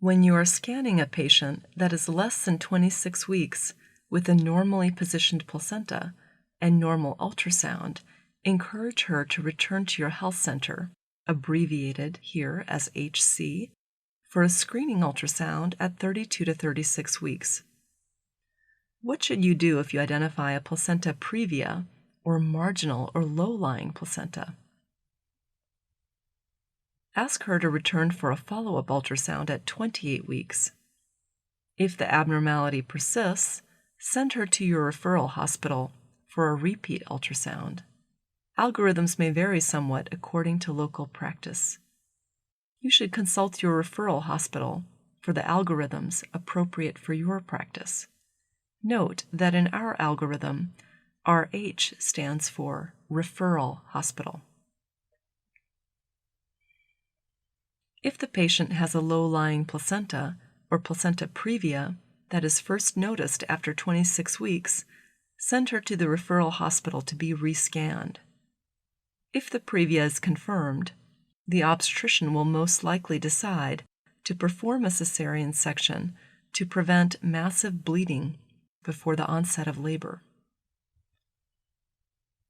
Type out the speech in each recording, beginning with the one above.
When you are scanning a patient that is less than 26 weeks with a normally positioned placenta and normal ultrasound, encourage her to return to your health center, abbreviated here as HC, for a screening ultrasound at 32 to 36 weeks. What should you do if you identify a placenta previa or marginal or low-lying placenta? Ask her to return for a follow-up ultrasound at 28 weeks. If the abnormality persists, send her to your referral hospital for a repeat ultrasound. Algorithms may vary somewhat according to local practice. You should consult your referral hospital for the algorithms appropriate for your practice. Note that in our algorithm, RH stands for referral hospital. If the patient has a low-lying placenta or placenta previa that is first noticed after 26 weeks, send her to the referral hospital to be rescanned. If the previa is confirmed, the obstetrician will most likely decide to perform a cesarean section to prevent massive bleeding before the onset of labor.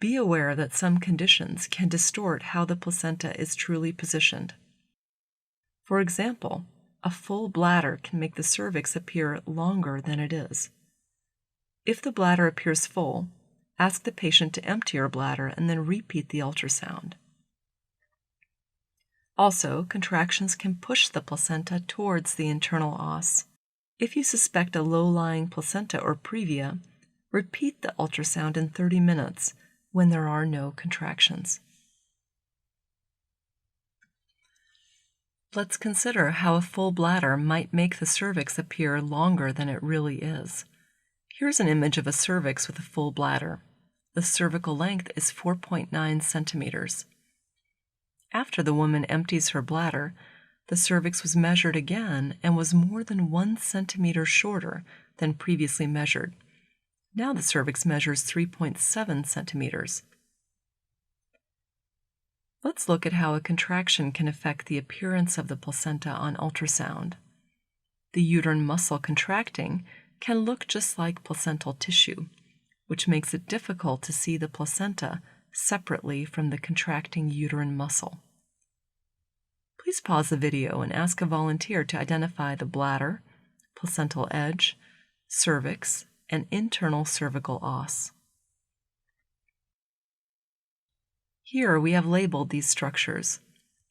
Be aware that some conditions can distort how the placenta is truly positioned. For example, a full bladder can make the cervix appear longer than it is. If the bladder appears full, ask the patient to empty her bladder and then repeat the ultrasound. Also, contractions can push the placenta towards the internal os. If you suspect a low-lying placenta or previa, repeat the ultrasound in 30 minutes when there are no contractions. Let's consider how a full bladder might make the cervix appear longer than it really is. Here's an image of a cervix with a full bladder. The cervical length is 4.9 centimeters. After the woman empties her bladder, the cervix was measured again and was more than 1 centimeter shorter than previously measured. Now the cervix measures 3.7 centimeters. Let's look at how a contraction can affect the appearance of the placenta on ultrasound. The uterine muscle contracting can look just like placental tissue, which makes it difficult to see the placenta separately from the contracting uterine muscle. Please pause the video and ask a volunteer to identify the bladder, placental edge, cervix, and internal cervical os. Here we have labeled these structures.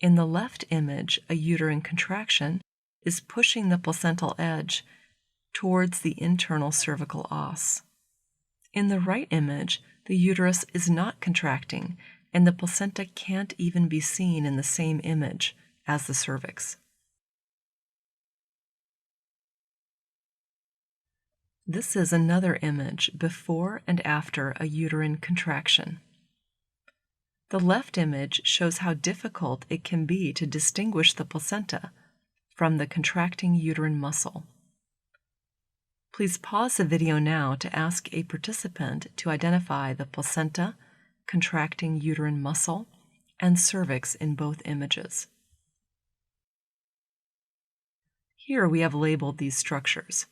In the left image, a uterine contraction is pushing the placental edge towards the internal cervical os. In the right image, the uterus is not contracting, and the placenta can't even be seen in the same image as the cervix. This is another image before and after a uterine contraction. The left image shows how difficult it can be to distinguish the placenta from the contracting uterine muscle. Please pause the video now to ask a participant to identify the placenta, contracting uterine muscle, and cervix in both images. Here we have labeled these structures.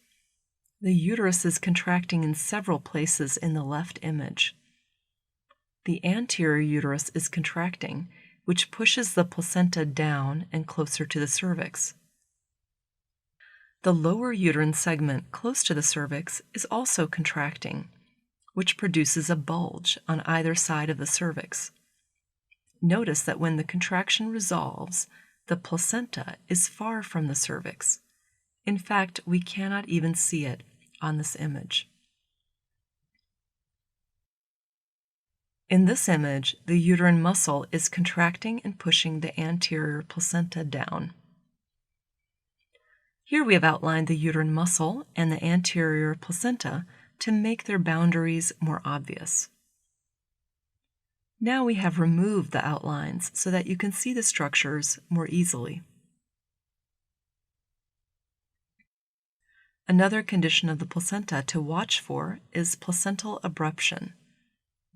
The uterus is contracting in several places in the left image. The anterior uterus is contracting, which pushes the placenta down and closer to the cervix. The lower uterine segment close to the cervix is also contracting, which produces a bulge on either side of the cervix. Notice that when the contraction resolves, the placenta is far from the cervix. In fact, we cannot even see it on this image. In this image, the uterine muscle is contracting and pushing the anterior placenta down. Here we have outlined the uterine muscle and the anterior placenta to make their boundaries more obvious. Now we have removed the outlines so that you can see the structures more easily. Another condition of the placenta to watch for is placental abruption.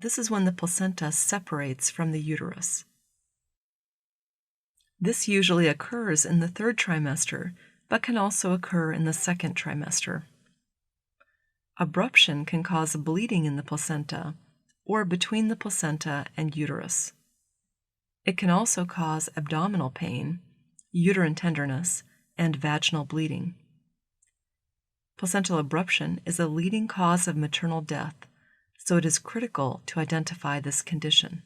This is when the placenta separates from the uterus. This usually occurs in the third trimester but can also occur in the second trimester. Abruption can cause bleeding in the placenta or between the placenta and uterus. It can also cause abdominal pain, uterine tenderness, and vaginal bleeding. Placental abruption is a leading cause of maternal death, so it is critical to identify this condition.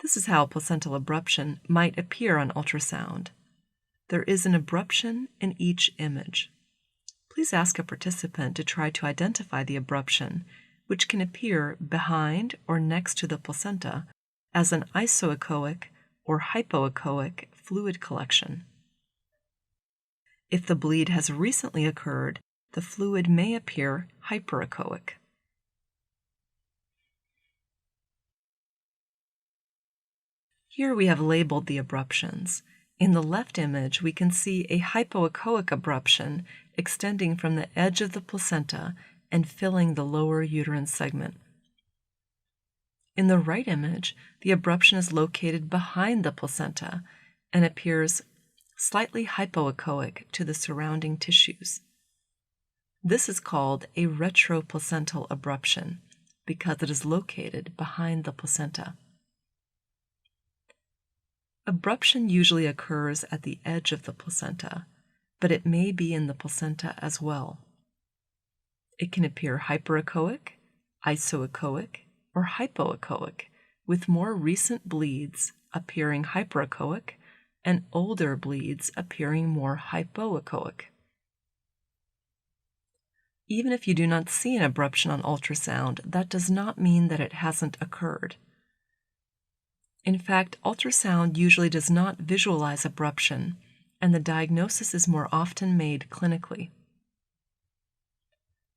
This is how placental abruption might appear on ultrasound. There is an abruption in each image. Please ask a participant to try to identify the abruption, which can appear behind or next to the placenta as an isoechoic or hypoechoic fluid collection. If the bleed has recently occurred, the fluid may appear hyperechoic. Here we have labeled the abruptions. In the left image, we can see a hypoechoic abruption extending from the edge of the placenta and filling the lower uterine segment. In the right image, the abruption is located behind the placenta and appears slightly hypoechoic to the surrounding tissues. This is called a retroplacental abruption because it is located behind the placenta. Abruption usually occurs at the edge of the placenta, but it may be in the placenta as well. It can appear hyperechoic, isoechoic, or hypoechoic, with more recent bleeds appearing hyperechoic and older bleeds appearing more hypoechoic. Even if you do not see an abruption on ultrasound, that does not mean that it hasn't occurred. In fact, ultrasound usually does not visualize abruption, and the diagnosis is more often made clinically.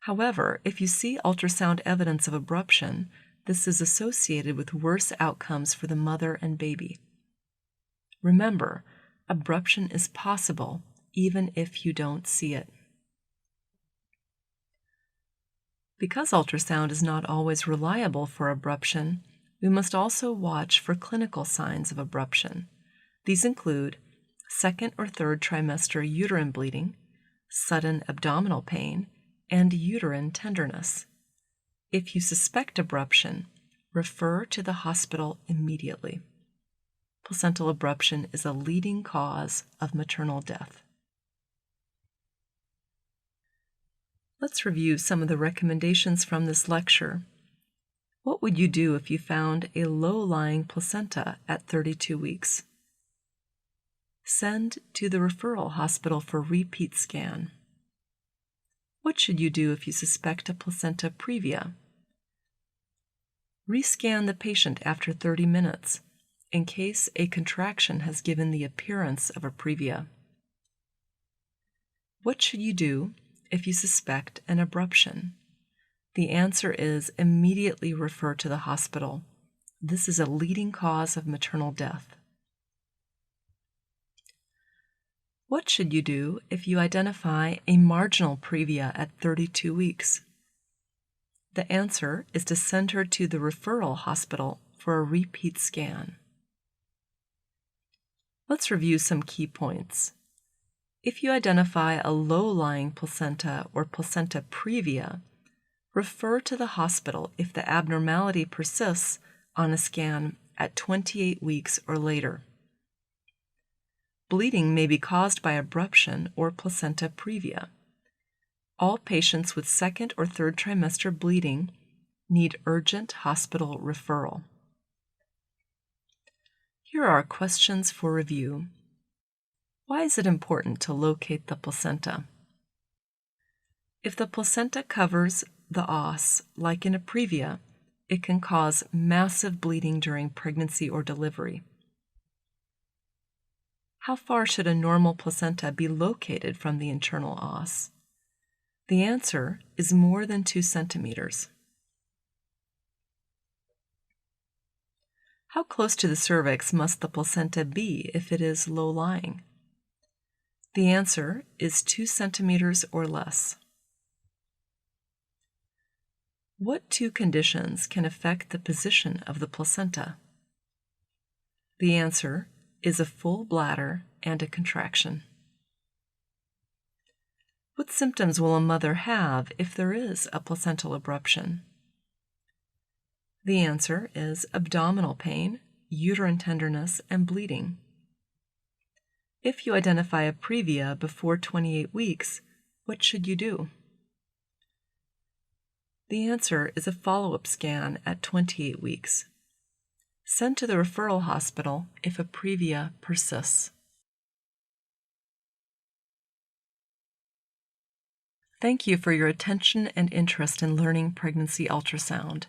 However, if you see ultrasound evidence of abruption, this is associated with worse outcomes for the mother and baby. Remember, abruption is possible even if you don't see it. Because ultrasound is not always reliable for abruption, we must also watch for clinical signs of abruption. These include second or third trimester uterine bleeding, sudden abdominal pain, and uterine tenderness. If you suspect abruption, refer to the hospital immediately. Placental abruption is a leading cause of maternal death. Let's review some of the recommendations from this lecture. What would you do if you found a low-lying placenta at 32 weeks? Send to the referral hospital for repeat scan. What should you do if you suspect a placenta previa? Rescan the patient after 30 minutes in case a contraction has given the appearance of a previa. What should you do if you suspect an abruption? The answer is immediately refer to the hospital. This is a leading cause of maternal death. What should you do if you identify a marginal previa at 32 weeks? The answer is to send her to the referral hospital for a repeat scan. Let's review some key points. If you identify a low-lying placenta or placenta previa, refer to the hospital if the abnormality persists on a scan at 28 weeks or later. Bleeding may be caused by abruption or placenta previa. All patients with second or third trimester bleeding need urgent hospital referral. Here are questions for review. Why is it important to locate the placenta? If the placenta covers the os, like in a previa, it can cause massive bleeding during pregnancy or delivery. How far should a normal placenta be located from the internal os? The answer is more than 2 centimeters. How close to the cervix must the placenta be if it is low-lying? The answer is 2 centimeters or less. What 2 conditions can affect the position of the placenta? The answer is a full bladder and a contraction? What symptoms will a mother have if there is a placental abruption? The answer is abdominal pain, uterine tenderness, and bleeding. If you identify a previa before 28 weeks, what should you do? The answer is a follow-up scan at 28 weeks. Send to the referral hospital if a previa persists. Thank you for your attention and interest in learning pregnancy ultrasound.